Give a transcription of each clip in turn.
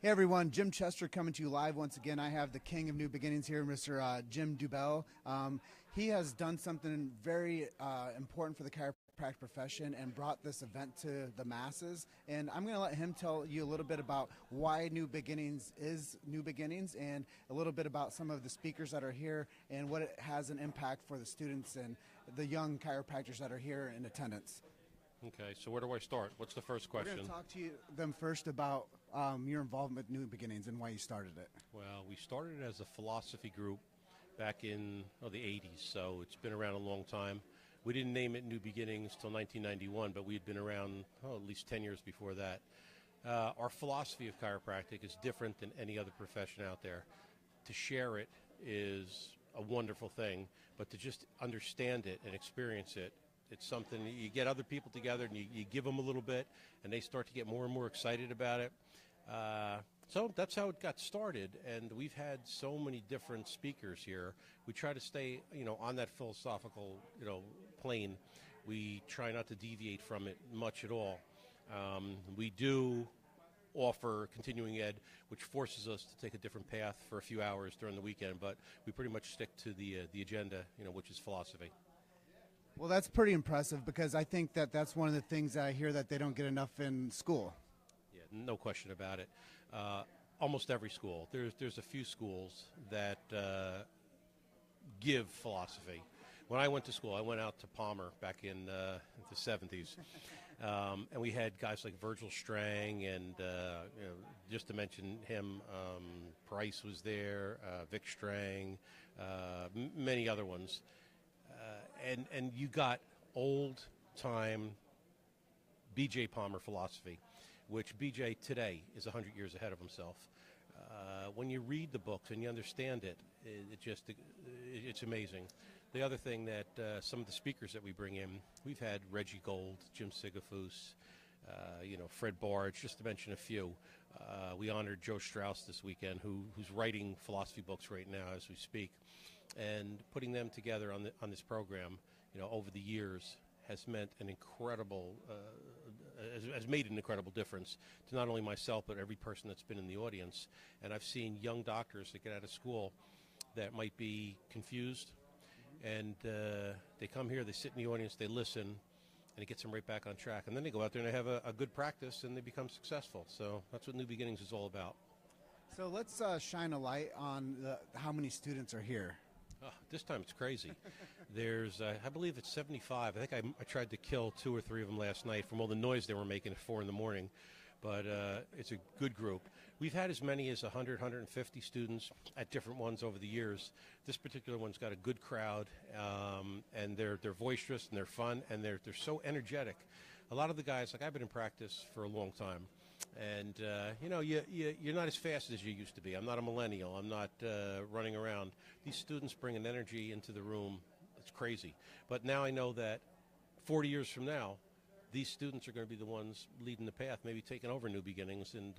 Hey everyone, Jim Chester coming to you live once again. I have the king of new beginnings here, Mr. Jim Dubel. He has done something very important for the chiropractic profession and brought this event to the masses. And I'm going to let him tell you a little bit about why New Beginnings is New Beginnings and a little bit about some of the speakers that are here and what it has an impact for the students and the young chiropractors that are here in attendance. Okay, so where do I start? What's the first question? We're going to talk to them first about your involvement with New Beginnings and why you started it. Well, we started as a philosophy group back in the 80s, so it's been around a long time. We didn't name it New Beginnings till 1991, but we had been around at least 10 years before that. Our philosophy of chiropractic is different than any other profession out there. To share it is a wonderful thing, but to just understand it and experience it, it's something you get other people together and you give them a little bit, and they start to get more and more excited about it. So that's how it got started, and we've had so many different speakers here. We try to stay, on that philosophical, plane. We try not to deviate from it much at all. We do offer continuing ed, which forces us to take a different path for a few hours during the weekend, but we pretty much stick to the agenda, which is philosophy. Well, that's pretty impressive because I think that that's one of the things that I hear that they don't get enough in school. Yeah, no question about it. Almost every school. There's a few schools that give philosophy. When I went to school, I went out to Palmer back in the 70s, and we had guys like Virgil Strang, and just to mention him, Price was there, Vic Strang, many other ones. And you got old-time B.J. Palmer philosophy, which B.J. today is 100 years ahead of himself. When you read the books and you understand it, it's amazing. The other thing that some of the speakers that we bring in, we've had Reggie Gold, Jim Sigafus, Fred Barge, just to mention a few. We honored Joe Strauss this weekend, who's writing philosophy books right now as we speak. And putting them together on this program, over the years has meant an incredible, has made an incredible difference to not only myself but every person that's been in the audience. And I've seen young doctors that get out of school that might be confused, and they come here, they sit in the audience, they listen, and it gets them right back on track. And then they go out there and they have a good practice and they become successful. So that's what New Beginnings is all about. So let's shine a light on how many students are here. This time it's crazy. There's, I believe it's 75. I think I tried to kill 2 or 3 of them last night from all the noise they were making at 4 in the morning. But it's a good group. We've had as many as 100, 150 students at different ones over the years. This particular one's got a good crowd, and they're boisterous and they're fun and they're so energetic. A lot of the guys, like I've been in practice for a long time. And, you're not as fast as you used to be. I'm not a millennial. I'm not running around. These students bring an energy into the room. It's crazy. But now I know that 40 years from now, these students are going to be the ones leading the path, maybe taking over New Beginnings and,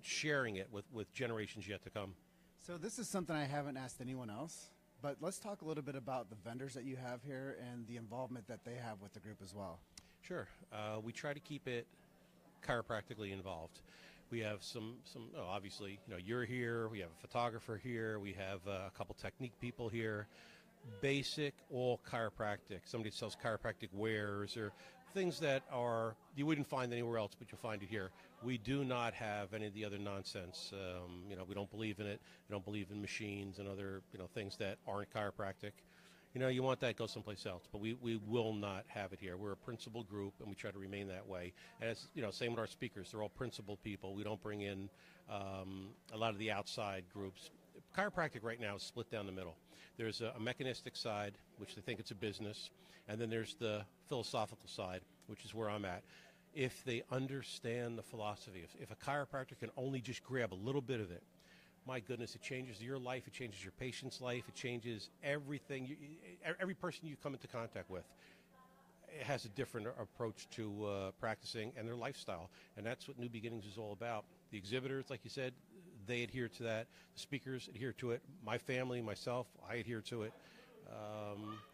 sharing it with generations yet to come. So this is something I haven't asked anyone else, but let's talk a little bit about the vendors that you have here and the involvement that they have with the group as well. Sure. We try to keep it chiropractically involved. We have some obviously, you're here, we have a photographer here, we have a couple technique people here. Basic, all chiropractic. Somebody sells chiropractic wares or things that you wouldn't find anywhere else, but you'll find it here. We do not have any of the other nonsense. We don't believe in it. We don't believe in machines and other, things that aren't chiropractic. You want that, go someplace else. But we will not have it here. We're a principled group, and we try to remain that way. And it's, same with our speakers. They're all principled people. We don't bring in a lot of the outside groups. Chiropractic right now is split down the middle. There's a mechanistic side, which they think it's a business, and then there's the philosophical side, which is where I'm at. If they understand the philosophy, if a chiropractor can only just grab a little bit of it, my goodness, it changes your life, it changes your patient's life, it changes everything. Every person you come into contact with has a different approach to practicing and their lifestyle, and that's what New Beginnings is all about. The exhibitors, like you said, they adhere to that. The speakers adhere to it. My family, myself, I adhere to it.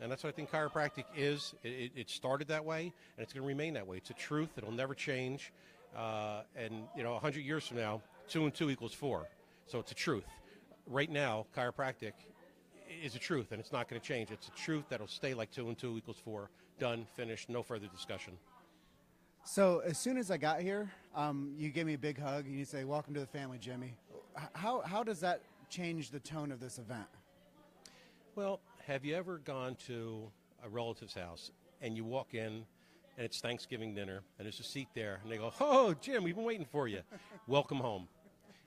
And that's what I think chiropractic is. It started that way, and it's going to remain that way. It's a truth. It'll never change. And, 100 years from now, 2 and 2 equals 4. So it's a truth. Right now, chiropractic is a truth, and it's not going to change. It's a truth that'll stay like 2 and 2 equals 4. Done, finished, no further discussion. So as soon as I got here, you gave me a big hug, and you say, "Welcome to the family, Jimmy." How does that change the tone of this event? Well, have you ever gone to a relative's house and you walk in and it's Thanksgiving dinner and there's a seat there and they go, "Oh, Jim, we've been waiting for you. Welcome home."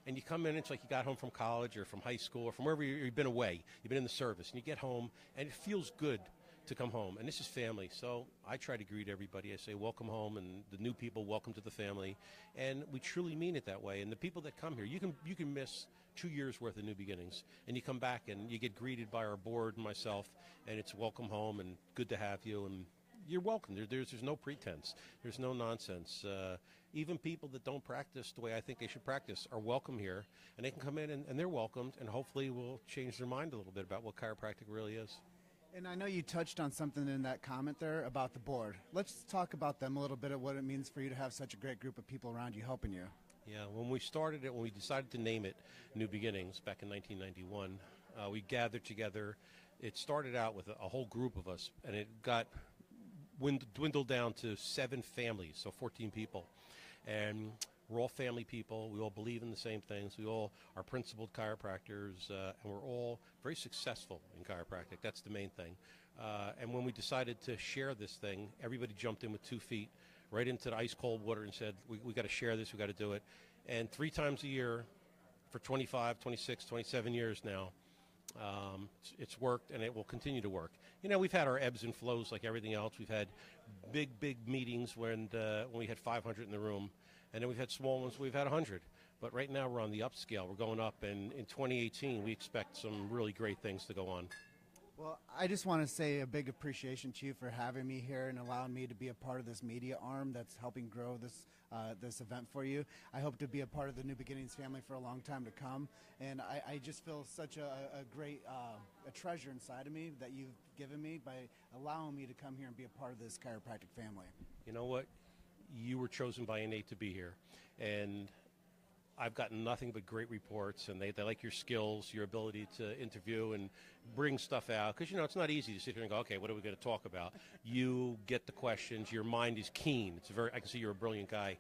And you come in, it's like you got home from college or from high school or from wherever you've been away. You've been in the service, and you get home, and it feels good to come home. And this is family, so I try to greet everybody. I say, "Welcome home," and the new people, "Welcome to the family." And we truly mean it that way. And the people that come here, you can miss 2 years worth of New Beginnings, and you come back and you get greeted by our board and myself, and it's welcome home and good to have you, and you're welcome. There's no pretense. There's no nonsense. Even people that don't practice the way I think they should practice are welcome here, and they can come in and they're welcomed, and hopefully we'll change their mind a little bit about what chiropractic really is. And I know you touched on something in that comment there about the board. Let's talk about them a little bit, of what it means for you to have such a great group of people around you helping you. Yeah, when we decided to name it New Beginnings back in 1991, we gathered together. It started out with a whole group of us, and it got dwindled down to 7 families, so 14 people. And we're all family people. We all believe in the same things. We all are principled chiropractors, and we're all very successful in chiropractic. That's the main thing. And when we decided to share this thing, everybody jumped in with 2 feet right into the ice-cold water and said, we got to share this, we got to do it. And 3 times a year for 25, 26, 27 years now, it's worked, and it will continue to work. We've had our ebbs and flows like everything else. We've had big meetings when we had 500 in the room, and then we've had small ones where we've had 100. But right now we're on the upscale. We're going up, and in 2018 we expect some really great things to go on. Well, I just want to say a big appreciation to you for having me here and allowing me to be a part of this media arm that's helping grow this event for you. I hope to be a part of the New Beginnings family for a long time to come, and I just feel such a great a treasure inside of me that you've given me by allowing me to come here and be a part of this chiropractic family. You know what? You were chosen by Innate to be here, and I've gotten nothing but great reports, and they like your skills, your ability to interview and bring stuff out. Because, it's not easy to sit here and go, okay, what are we going to talk about? You get the questions. Your mind is keen. I can see you're a brilliant guy,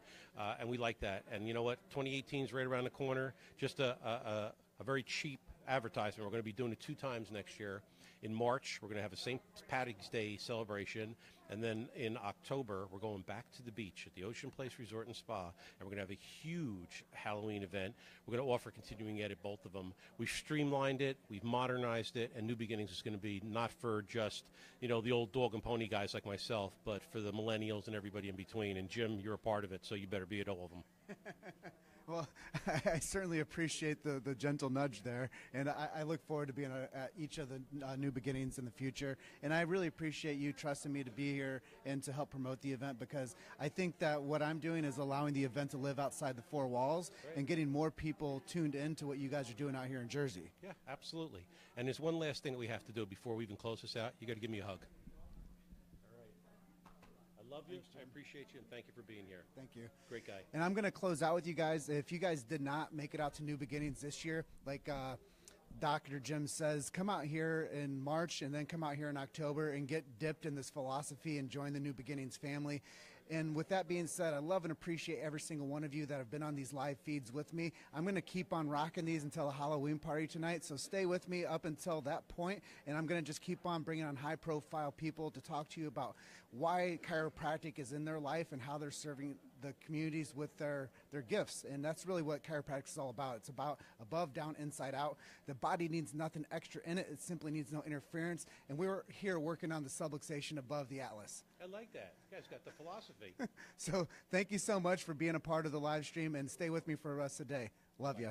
and we like that. And you know what? 2018 is right around the corner. Just a very cheap advertisement. We're going to be doing it 2 times next year. In March, we're going to have a St. Patrick's Day celebration, and then in October, we're going back to the beach at the Ocean Place Resort and Spa, and we're going to have a huge Halloween event. We're going to offer continuing ed at both of them. We've streamlined it, we've modernized it, and New Beginnings is going to be not for just, the old dog and pony guys like myself, but for the millennials and everybody in between. And Jim, you're a part of it, so you better be at all of them. Well, I certainly appreciate the gentle nudge there, and I look forward to being at each of the New Beginnings in the future. And I really appreciate you trusting me to be here and to help promote the event, because I think that what I'm doing is allowing the event to live outside the 4 walls and getting more people tuned into what you guys are doing out here in Jersey. Yeah, absolutely. And there's one last thing that we have to do before we even close this out. You got to give me a hug. Love you. I appreciate you, and thank you for being here. Thank you. Great guy. And I'm going to close out with you guys. If you guys did not make it out to New Beginnings this year, like Dr. Jim says, come out here in March and then come out here in October and get dipped in this philosophy and join the New Beginnings family. And with that being said, I love and appreciate every single one of you that have been on these live feeds with me. I'm going to keep on rocking these until the Halloween party tonight, so stay with me up until that point, and I'm going to just keep on bringing on high-profile people to talk to you about why chiropractic is in their life and how they're serving the communities with their gifts. And that's really what chiropractic is all about. It's about above, down, inside out. The body needs nothing extra in it. It simply needs no interference. And we're here working on the subluxation above the atlas. I like that. You guys got the philosophy. So thank you so much for being a part of the live stream, and stay with me for the rest of the day. Love you.